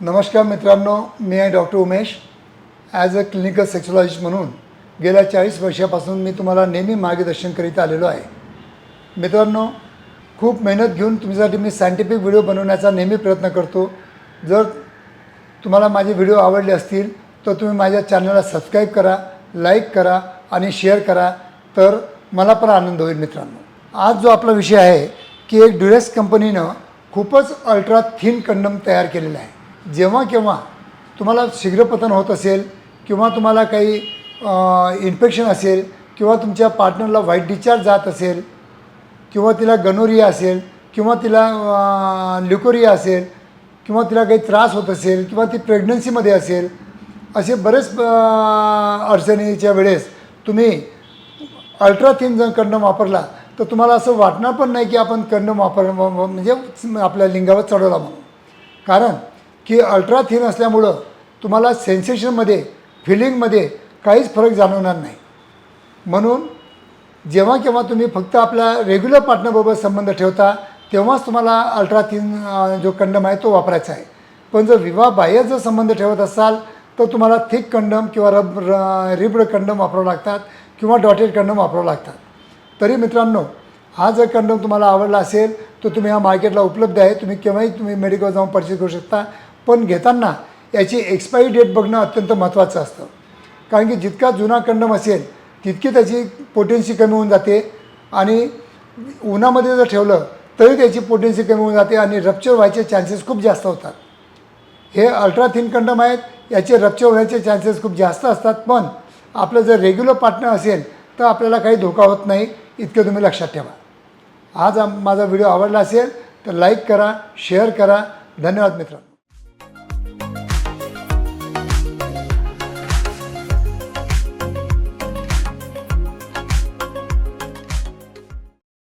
नमस्कार मित्रांनो, मी आहे doctor Umesh. As a clinical sexologist म्हणून गेल्या 40 वर्षापासून मी तुम्हाला नेहमी मार्गदर्शन करीत आलेलो आहे. मित्रांनो, खूप मेहनत घेऊन तुमच्यासाठी मी सायंटिफिक व्हिडिओ बनवण्याचा नेहमी प्रयत्न करतो. जर तुम्हाला माझे व्हिडिओ आवडले असतील तर तुम्ही माझ्या चॅनलला सबस्क्राईब करा, लाईक करा आणि शेअर करा, तर मला पण आनंद होईल. मित्रांनो, आज जो आपला विषय आहे की एक ड्युरेक्स कंपनीनं खूपच अल्ट्रा थिन कंडम तयार केलेला आहे. जेव्हा केव्हा तुम्हाला शीघ्रपतन होत असेल किंवा तुम्हाला काही इन्फेक्शन असेल किंवा तुमच्या पार्टनरला व्हाईट डिस्चार्ज जात असेल किंवा तिला गनोरिया असेल किंवा तिला ल्युकोरिया असेल किंवा तिला काही त्रास होत असेल किंवा ती प्रेग्नन्सीमध्ये असेल, असे बरेच अडचणीच्या वेळेस तुम्ही अल्ट्रा थिन जर कंडम वापरला तर तुम्हाला असं वाटणार पण नाही की आपण कंडम म्हणजे आपल्या लिंगावर चढवला म्हणून. कारण की अल्ट्रा थिन असल्यामुळं तुम्हाला सेन्सेशनमध्ये, फिलिंगमध्ये काहीच फरक जाणवणार नाही. म्हणून जेव्हा केव्हा तुम्ही फक्त आपल्या रेग्युलर पार्टनरबरोबर संबंध ठेवता तेव्हाच तुम्हाला अल्ट्रा थिन जो कंडम आहे तो वापरायचा आहे. पण जर विवाहबाह्य जर संबंध ठेवत असाल तर तुम्हाला थिक कंडम किंवा रिब्ड कंडम वापरावं लागतात किंवा डॉटेड कंडम वापरावं लागतात. तरी मित्रांनो, हा जर कंडम तुम्हाला आवडला असेल तर तुम्ही हा मार्केटला उपलब्ध आहे. तुम्ही केव्हाही मेडिकल जाऊन परचेस करू शकता. पण घेताना याची एक्सपायरी डेट बघणं अत्यंत महत्त्वाचं असतं. कारण की जितका जुना कंडम असेल तितकी त्याची पोटेन्सी कमी होऊन जाते आणि उन्हामध्ये जर ठेवलं तरी त्याची पोटेन्सी कमी होऊन जाते आणि रप्चर व्हायचे चान्सेस खूप जास्त होतात. हे अल्ट्रा थिन कंडम आहेत, याचे रप्चर होण्याचे चान्सेस खूप जास्त असतात. पण आपलं जर रेग्युलर पार्टनर असेल तर आपल्याला काही धोका होत नाही, इतकं तुम्ही लक्षात ठेवा. आज माझा व्हिडिओ आवडला असेल तर लाईक करा, शेअर करा. धन्यवाद मित्रांनो.